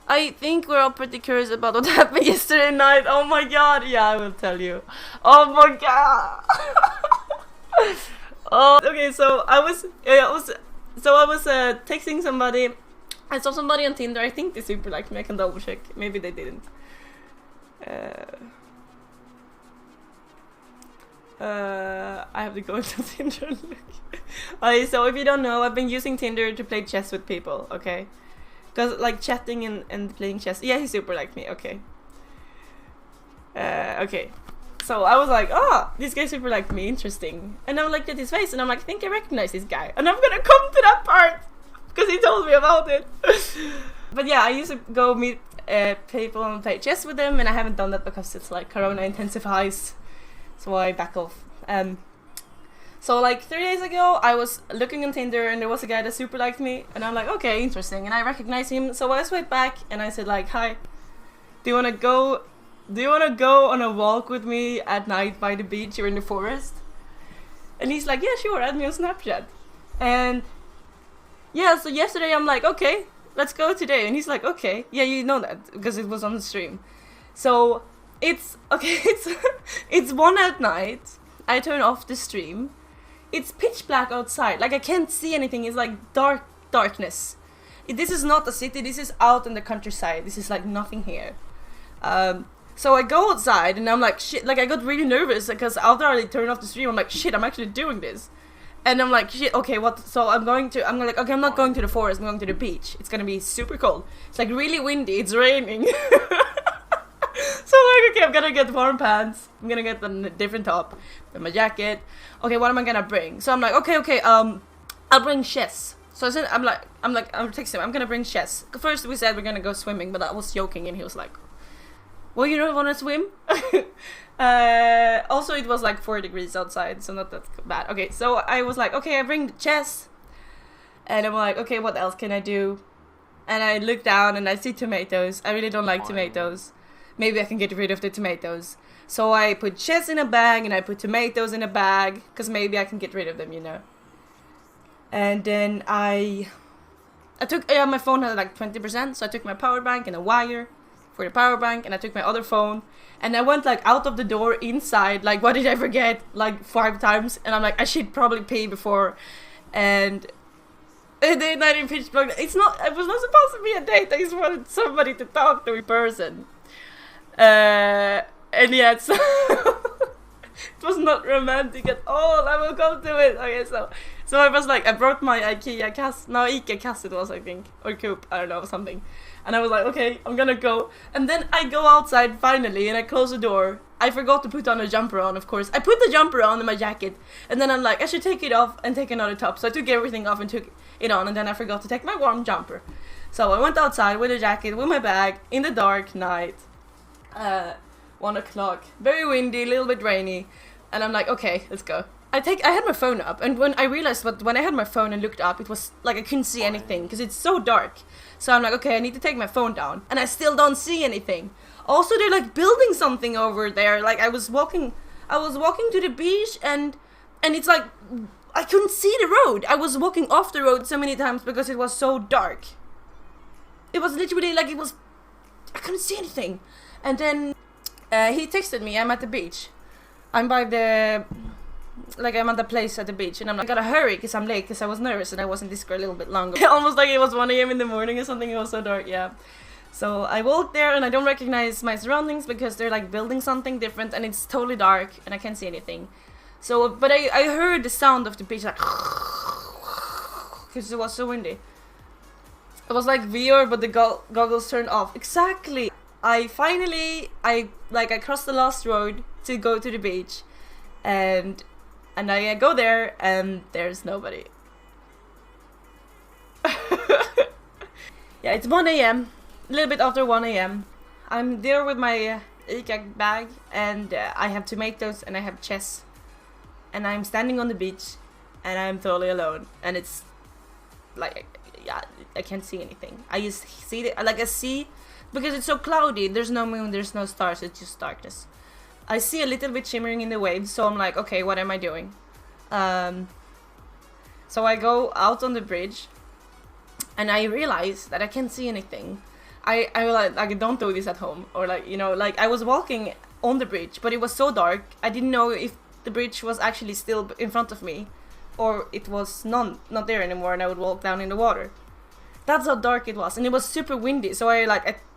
I think we're all pretty curious about what happened yesterday night. Oh my god, yeah, I will tell you. Oh my god. Oh, okay, so I was texting somebody. I saw somebody on Tinder. I think they super liked me. I can double check. Maybe they didn't. I have to go into Tinder and look. Okay, so if you don't know, I've been using Tinder to play chess with people, okay? Because, like, chatting and playing chess. Yeah, he super liked me, okay. Okay. So I was like, oh, this guy super liked me, interesting. And I looked at his face and I'm like, I think I recognize this guy. And I'm gonna come to that part! Because he told me about it. But yeah, I used to go meet people and play chess with them, and I haven't done that because it's like Corona intensifies. So I back off. So like 3 days ago, I was looking on Tinder and there was a guy that super liked me, and I'm like, okay, interesting, and I recognize him. So I swiped back and I said like, hi, do you wanna go on a walk with me at night by the beach or in the forest? And he's like, yeah, sure, add me on Snapchat. And yeah, so yesterday I'm like, okay, let's go today. And he's like, okay, yeah, you know that because it was on the stream. So it's okay, it's 1 at night. I turn off the stream. It's pitch black outside. Like I can't see anything. It's like darkness. This is not a city. This is out in the countryside. This is like nothing here. So I go outside and I'm like, shit. Like I got really nervous because after I turned off the stream, I'm like, shit, I'm actually doing this. And I'm like, shit, okay, what? So I'm like, okay, I'm not going to the forest. I'm going to the beach. It's gonna be super cold. It's like really windy. It's raining. So I'm like, okay, I'm gonna get warm pants. I'm gonna get a different top and my jacket. Okay, what am I gonna bring? So I'm like, okay, I'll bring chess. So I said, I'm texting him, I'm gonna bring chess. First we said we're gonna go swimming, but I was joking, and he was like, well, you don't wanna swim? Also, it was like 4 degrees outside, so not that bad. Okay, so I was like, okay, I bring the chess. And I'm like, okay, what else can I do? And I look down and I see tomatoes. I really don't like tomatoes. Maybe I can get rid of the tomatoes. So I put chess in a bag and I put tomatoes in a bag, because maybe I can get rid of them, you know. And then I took, my phone had like 20%, so I took my power bank and a wire for the power bank, and I took my other phone, and I went like out of the door inside, like what did I forget, like 5 times, and I'm like, I should probably pee before, and then I didn't pitch black. It was not supposed to be a date, I just wanted somebody to talk to in person. And yeah, so it was not romantic at all. I will come to it. Okay, so I was like, I brought my IKEA cast it was, I think, or Coop, I don't know, something. And I was like, okay, I'm gonna go. And then I go outside finally, and I close the door. I forgot to put on a jumper on, of course. I put the jumper on in my jacket, and then I'm like, I should take it off and take another top. So I took everything off and took it on, and then I forgot to take my warm jumper. So I went outside with a jacket, with my bag, in the dark night. 1 o'clock, very windy, a little bit rainy, and I'm like, okay, let's go. I had my phone up, and when I realized when I had my phone and looked up, it was like I couldn't see anything because it's so dark. So I'm like, okay, I need to take my phone down, and I still don't see anything. Also, they're like building something over there. Like I was walking to the beach, and it's like I couldn't see the road. I was walking off the road so many times because it was so dark. It was literally like I couldn't see anything. And then he texted me, I'm at the beach. I'm at the place at the beach, and I'm like, I gotta hurry because I'm late, because I was nervous and I was in Discord a little bit longer. Almost like it was 1 a.m. in the morning or something. It was so dark, yeah. So I walked there and I don't recognize my surroundings because they're like building something different and it's totally dark and I can't see anything. So, but I heard the sound of the beach, like, because it was so windy. It was like VR, but the goggles turned off. Exactly. I crossed the last road to go to the beach, and I go there and there's nobody. Yeah, it's 1 a.m. a little bit after 1 a.m. I'm there with my IKEA bag, and I have tomatoes and I have chess, and I'm standing on the beach and I'm totally alone, and it's like, yeah, I can't see anything. I just see it, like I see, because it's so cloudy, there's no moon, there's no stars, it's just darkness. I see a little bit shimmering in the waves, so I'm like, okay, what am I doing? So I go out on the bridge, and I realize that I can't see anything. I like don't do this at home, or like, you know, like I was walking on the bridge, but it was so dark I didn't know if the bridge was actually still in front of me, or it was not there anymore, and I would walk down in the water. That's how dark it was, and it was super windy. So I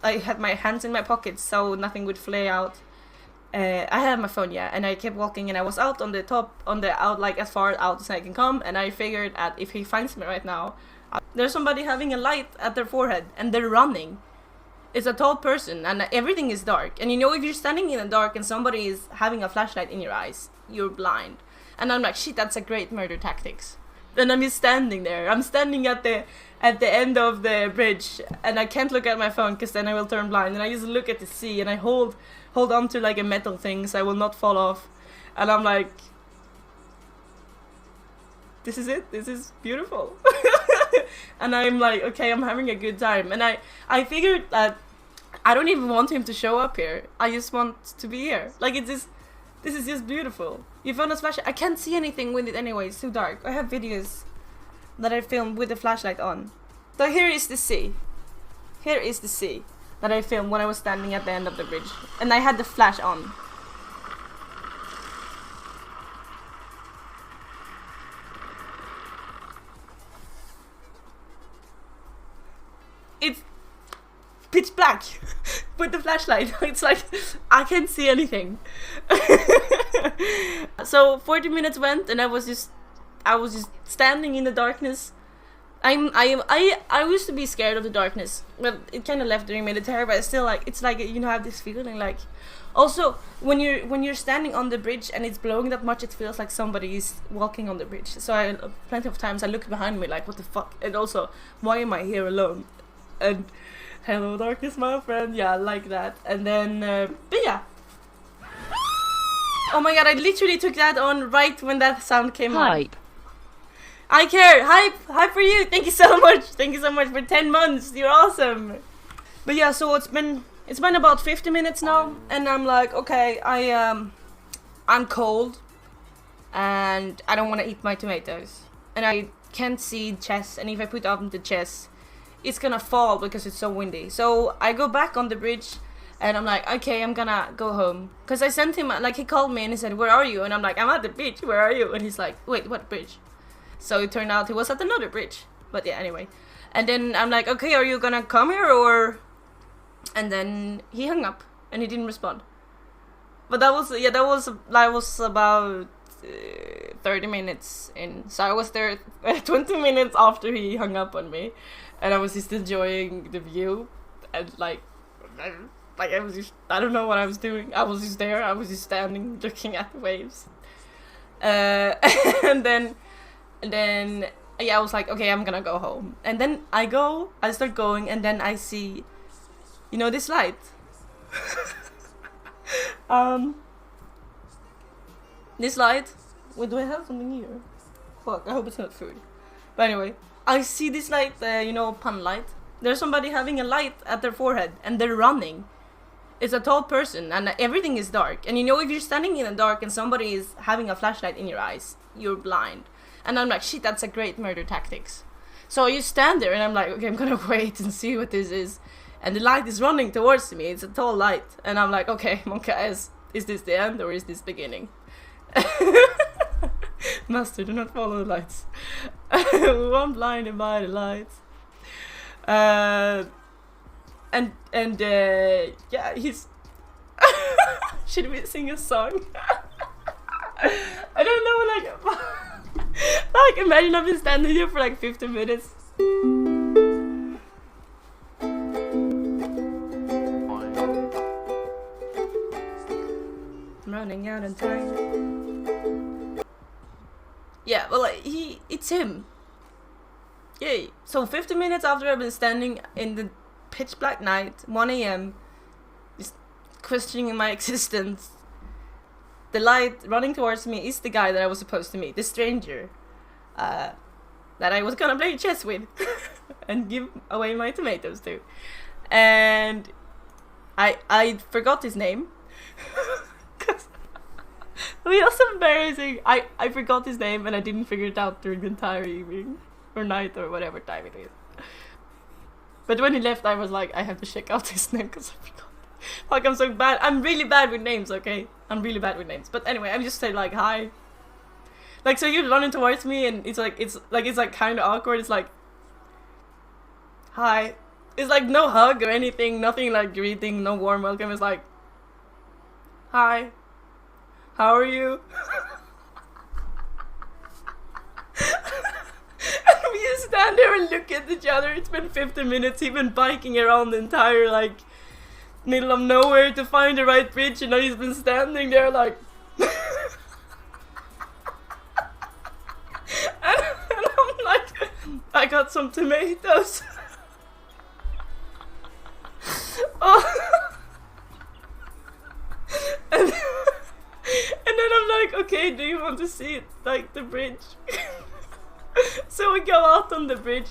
had my hands in my pockets so nothing would flay out. I had my phone, yeah, and I kept walking, and I was out on the top, like as far out as I can come, and I figured that if he finds me right now, there's somebody having a light at their forehead, and they're running. It's a tall person, and everything is dark. And you know, if you're standing in the dark and somebody is having a flashlight in your eyes, you're blind. And I'm like, shit, that's a great murder tactics. And I'm just standing there. I'm standing at the end of the bridge, and I can't look at my phone because then I will turn blind. And I just look at the sea, and I hold on to like a metal thing so I will not fall off. And I'm like, this is it. This is beautiful. And I'm like, okay, I'm having a good time. And I figured that I don't even want him to show up here. I just want to be here. Like, this is just beautiful. You found a flashlight. I can't see anything with it anyway. It's too dark. I have videos that I filmed with the flashlight on. So here is the sea. Here is the sea that I filmed when I was standing at the end of the bridge. And I had the flash on. It's pitch black with the flashlight. It's like I can't see anything. So 40 minutes went, and I was just standing in the darkness. I used to be scared of the darkness, but it kind of left during military. But it's still like, it's like, you know, have this feeling like. Also, when you're standing on the bridge and it's blowing that much, it feels like somebody is walking on the bridge. So plenty of times I look behind me like, what the fuck? And also, why am I here alone? And hello darkness, my friend. Yeah, like that. And then but yeah, oh my god, I literally took that on right when that sound came on. I care. Hype for you. Thank you so much for 10 months. You're awesome. But yeah, so it's been about 50 minutes now, and I'm like, okay, I'm cold and I don't want to eat my tomatoes, and I can't see chess, and if I put up the chess, it's gonna fall because it's so windy. So I go back on the bridge, and I'm like, okay, I'm gonna go home. Because I sent him, like, he called me and he said, where are you? And I'm like, I'm at the beach, where are you? And he's like, wait, what bridge? So it turned out he was at another bridge. But yeah, anyway. And then I'm like, okay, are you gonna come here or... And then he hung up and he didn't respond. But that was about 30 minutes in. So I was there 20 minutes after he hung up on me. And I was just enjoying the view, and like I was just, I don't know what I was doing. I was just there. I was just standing, looking at the waves. And then yeah, I was like, okay, I'm gonna go home. And then I start going, and then I see, you know, this light. This light. Wait, do I have something here? Fuck, I hope it's not food. But anyway. I see this light, you know, pun light. There's somebody having a light at their forehead, and they're running. It's a tall person, and everything is dark. And you know, if you're standing in the dark and somebody is having a flashlight in your eyes, you're blind. And I'm like, shit, that's a great murder tactics. So you stand there, and I'm like, okay, I'm gonna wait and see what this is. And the light is running towards me. It's a tall light. And I'm like, okay, is this the end or is this beginning? Master, do not follow the lights. I'm blinded by the lights. Yeah, he's... Should we sing a song? I don't know, like, imagine I've been standing here for like 50 minutes. I'm running out of time. Yeah, well, like, it's him. Yay. So 50 minutes after I've been standing in the pitch black night, 1 a.m., just questioning my existence, the light running towards me is the guy that I was supposed to meet, the stranger, that I was gonna play chess with and give away my tomatoes to. And I forgot his name. It was so embarrassing. I forgot his name and I didn't figure it out during the entire evening or night or whatever time it is. But when he left, I was like, I have to check out his name because I forgot. Fuck, I'm so bad. I'm really bad with names, okay? I'm really bad with names. But anyway, I just say like, hi. Like, so you're running towards me and it's like kind of awkward. It's like, hi. It's like no hug or anything, nothing like greeting, no warm welcome. It's like, hi. How are you? And we just stand there and look at each other. It's been 50 minutes. He's been biking around the entire like middle of nowhere to find the right bridge, and now he's been standing there like and I'm like, I got some tomatoes. Oh. And then I'm like, okay, do you want to see it, like the bridge? So we go out on the bridge,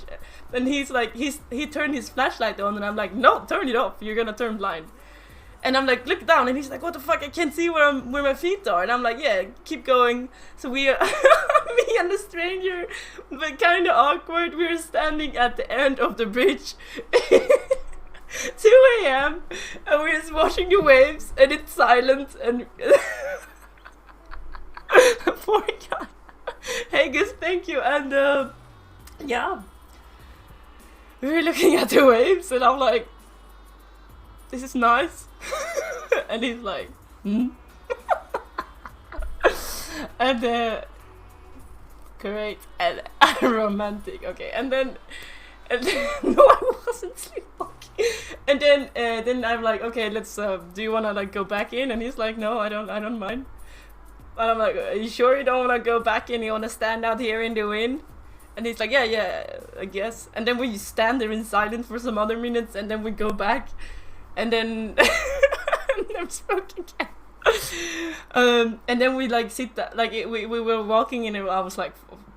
and he's like, he turned his flashlight on, and I'm like, no, turn it off, you're gonna turn blind. And I'm like, look down, and he's like, what the fuck, I can't see where my feet are. And I'm like, yeah, keep going. So we are, me and the stranger, but kind of awkward, we were standing at the end of the bridge. 2 a.m. and we're just watching the waves, and it's silent, and poor guy. Hey Gus, thank you. And yeah, we were looking at the waves, and I'm like, this is nice. And he's like, hmm. And great and romantic. Okay, and then no, I wasn't sleepwalking. And then I'm like, okay, let's do you wanna like go back in? And he's like, no, I don't mind. And I'm like, are you sure you don't wanna go back in? You wanna stand out here in the wind? And he's like, yeah, I guess. And then we stand there in silence for some other minutes, and then we go back, and then I'm smoking again. And then we like sit like we were walking, and I was like,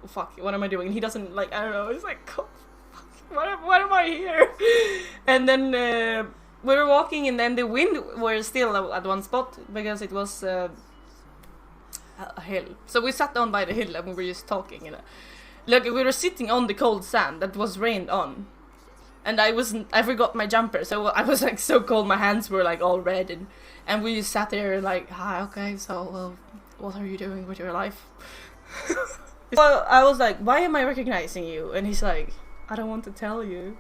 fuck, what am I doing? And he doesn't like, I don't know. It's like, oh, fuck, what am I here? And then we were walking, and then the wind was still at one spot because it was a hill. So we sat down by the hill, and we were just talking. And look, we were sitting on the cold sand that was rained on. And I forgot my jumper, so I was like so cold, my hands were like all red, and we just sat there like, hi, okay, so what are you doing with your life? Well, I was like, why am I recognizing you? And he's like, I don't want to tell you.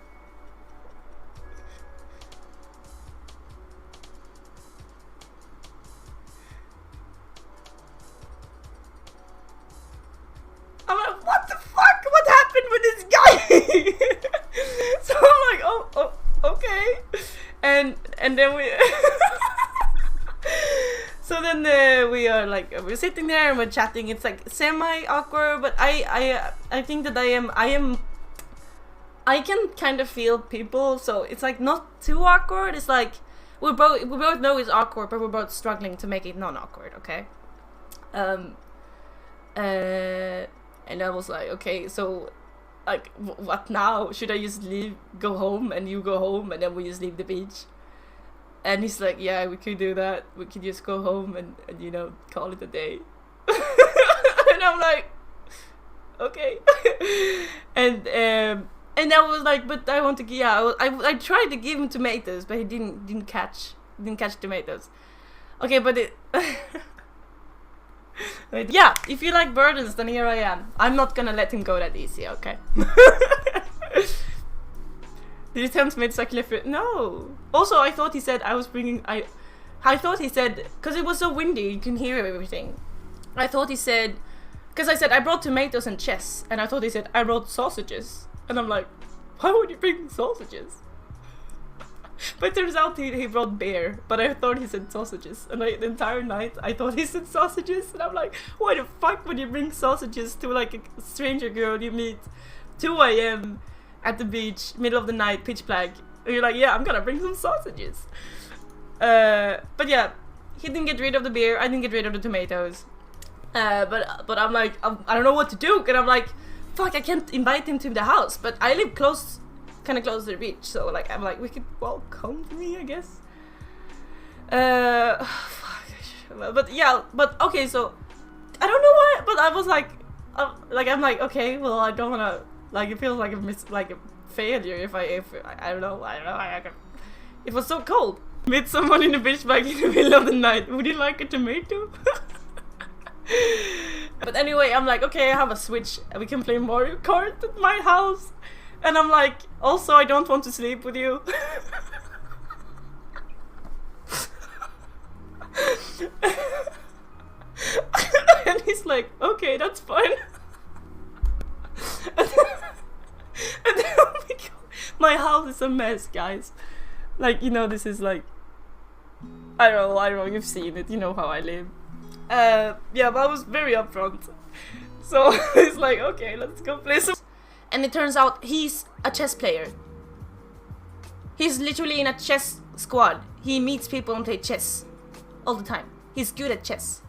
I'm like, what the fuck? What happened with this guy? So I'm like, oh, okay. And then we so then we are like, we're sitting there and we're chatting. It's like semi awkward, but I think that I can kind of feel people, so it's like not too awkward. It's like we both know it's awkward, but we're both struggling to make it non-awkward, okay? And I was like, okay, so like what now? Should I just go home, and you go home, and then we just leave the beach? And he's like, yeah, we could do that. We could just go home and you know, call it a day. And I'm like, okay. And I was like, but I want to, yeah, I tried to give him tomatoes, but he didn't catch tomatoes. Okay, but it but yeah, if you like burdens, then here I am. I'm not gonna let him go that easy, okay? Did you tell me it's like No. Also, I thought he said I was bringing. I thought he said, because it was so windy, you can hear everything. I thought he said, because I said I brought tomatoes and chess, and I thought he said I brought sausages, and I'm like, why would you bring sausages? But it turns out he brought beer, but I thought he said sausages, and the entire night I thought he said sausages, and I'm like, why the fuck would you bring sausages to like a stranger girl you meet 2 a.m. at the beach, middle of the night, pitch black? And you're like, yeah, I'm gonna bring some sausages. But yeah, he didn't get rid of the beer, I didn't get rid of the tomatoes. But I'm like, I don't know what to do, and I'm like, fuck, I can't invite him to the house, but I live kind of close to the beach, so like I'm like, we could walk home to me, I guess. But yeah, but okay, so I don't know why, but I was like, I'm like, okay, well, I don't wanna, like, it feels like a failure if I don't know. It was so cold. Meet someone in a beach bag in the middle of the night. Would you like a tomato? But anyway, I'm like, okay, I have a Switch and we can play Mario Kart at my house. And I'm like, also, I don't want to sleep with you. And he's like, okay, that's fine. And then my house is a mess, guys. Like, you know, this is like, I don't know, you've seen it, you know how I live. Yeah, but I was very upfront. So it's like, okay, let's go play some. And it turns out he's a chess player. He's literally in a chess squad. He meets people and play chess all the time. He's good at chess.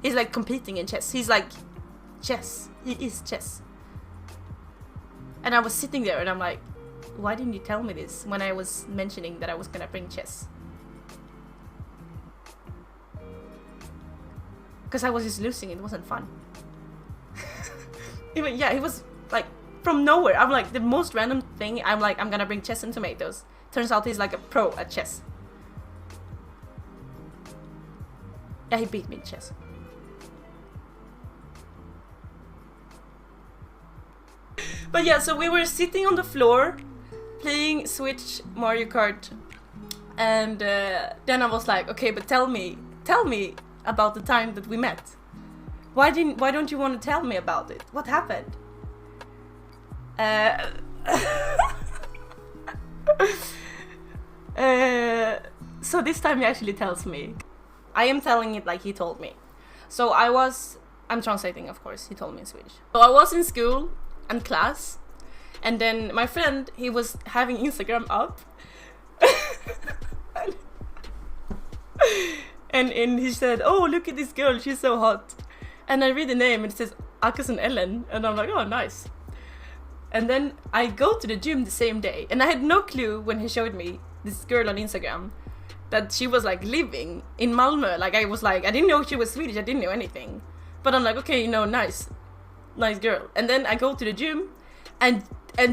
He's like competing in chess. He's like, chess. He is chess. And I was sitting there and I'm like, why didn't you tell me this when I was mentioning that I was gonna bring chess? Because I was just losing, it wasn't fun. Even, yeah, it was like from nowhere. I'm like, the most random thing, I'm like, I'm gonna bring chess and tomatoes. Turns out he's like a pro at chess. Yeah, he beat me in chess. But yeah, so we were sitting on the floor playing Switch Mario Kart, and then I was like, okay, but tell me about the time that we met. Why don't you want to tell me about it? What happened? So this time he actually tells me. I am telling it like he told me. So I'm translating, of course, he told me in Swedish. So I was in school and class, and then my friend, he was having Instagram up. and he said, oh, look at this girl, she's so hot. And I read the name and it says Akesson Ellen, and I'm like, oh, nice. And then I go to the gym the same day, and I had no clue when he showed me this girl on Instagram that she was like living in Malmö. Like I was like, I didn't know she was Swedish, I didn't know anything. But I'm like, okay, you know, nice girl. And then I go to the gym, and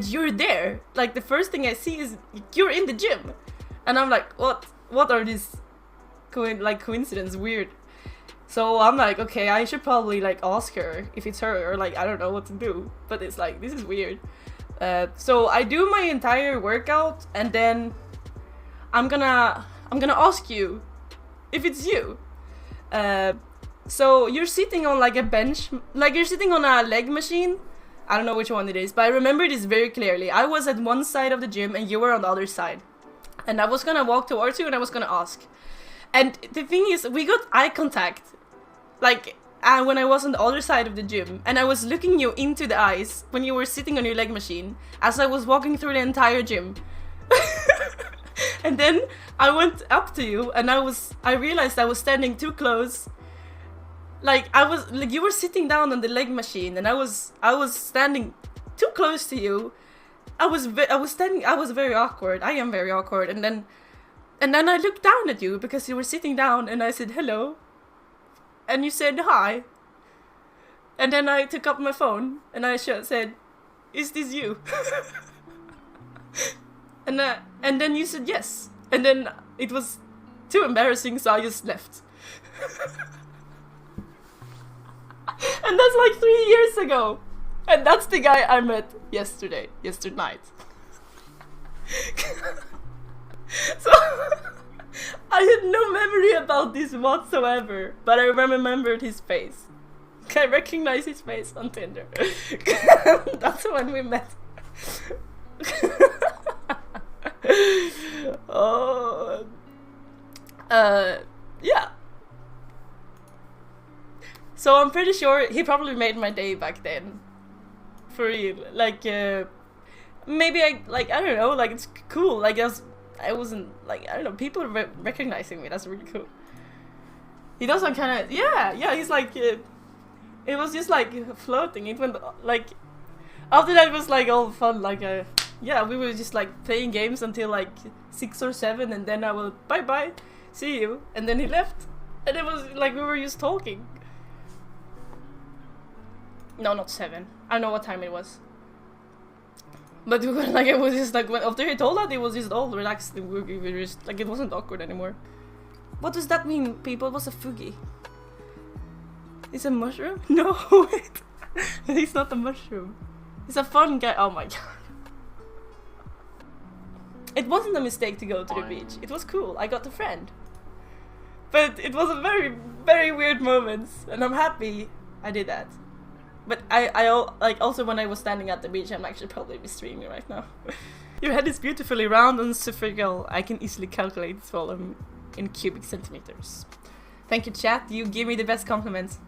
you're there. Like the first thing I see is you're in the gym, and I'm like, what are these coincidence? Weird. So I'm like, okay, I should probably like ask her if it's her, or like I don't know what to do. But it's like, this is weird. So I do my entire workout, and then I'm gonna ask you if it's you. So you're sitting on like a bench, like you're sitting on a leg machine. I don't know which one it is, but I remember this very clearly. I was at one side of the gym and you were on the other side. And I was gonna walk towards you and I was gonna ask. And the thing is, we got eye contact, like when I was on the other side of the gym, and I was looking you into the eyes when you were sitting on your leg machine as I was walking through the entire gym. And then I went up to you and I realized I was standing too close. Like you were sitting down on the leg machine and I was standing too close to you. I was very awkward. I am very awkward. And then I looked down at you because you were sitting down, and I said hello. And you said hi. And then I took up my phone and I said, is this you? And then you said yes. And then it was too embarrassing, so I just left. And that's like 3 years ago. And that's the guy I met yesterday night. So I had no memory about this whatsoever, but I remembered his face. I recognize his face on Tinder. That's when we met. Oh, yeah. So I'm pretty sure he probably made my day back then. For real. Like, maybe I don't know, like it's cool. Like I wasn't, like, I don't know, people recognizing me, that's really cool. He does some kind of, yeah, he's like, it was just like floating. It went, like, after that it was like all fun, like, yeah, we were just like playing games until like 6 or 7, and then I will, bye, see you, and then he left, and it was like we were just talking. No, not 7. I don't know what time it was. But like it was just like after he told that, it was just all relaxed and we were just like it wasn't awkward anymore. What does that mean, people? What's a fugi? It's a mushroom? No, wait. It's not a mushroom. It's a fun guy. Oh my god. It wasn't a mistake to go to the beach. It was cool. I got a friend. But it was a very, very weird moment, and I'm happy I did that. But I like also when I was standing at the beach, I'm actually probably be streaming right now. Your head is beautifully round and spherical. I can easily calculate its volume in cubic centimeters. Thank you, chat. You give me the best compliments.